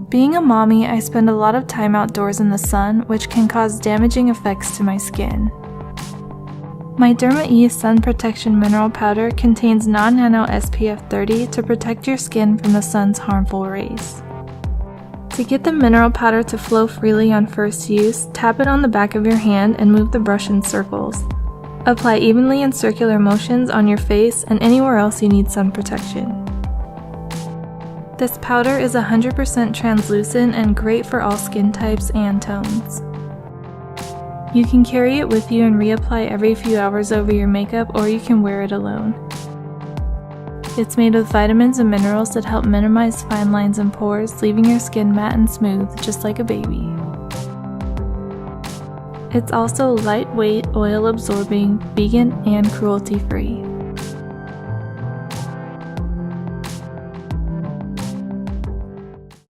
Being a mommy, I spend a lot of time outdoors in the sun, which can cause damaging effects to my skin. My DERMA E Sun Protection Mineral Powder contains non-nano SPF 30 to protect your skin from the sun's harmful rays. To get the mineral powder to flow freely on first use, tap it on the back of your hand and move the brush in circles. Apply evenly in circular motions on your face and anywhere else you need sun protection. This powder is 100% translucent and great for all skin types and tones. You can carry it with you and reapply every few hours over your makeup, or you can wear it alone. It's made with vitamins and minerals that help minimize fine lines and pores, leaving your skin matte and smooth, just like a baby. It's also lightweight, oil-absorbing, vegan, and cruelty-free.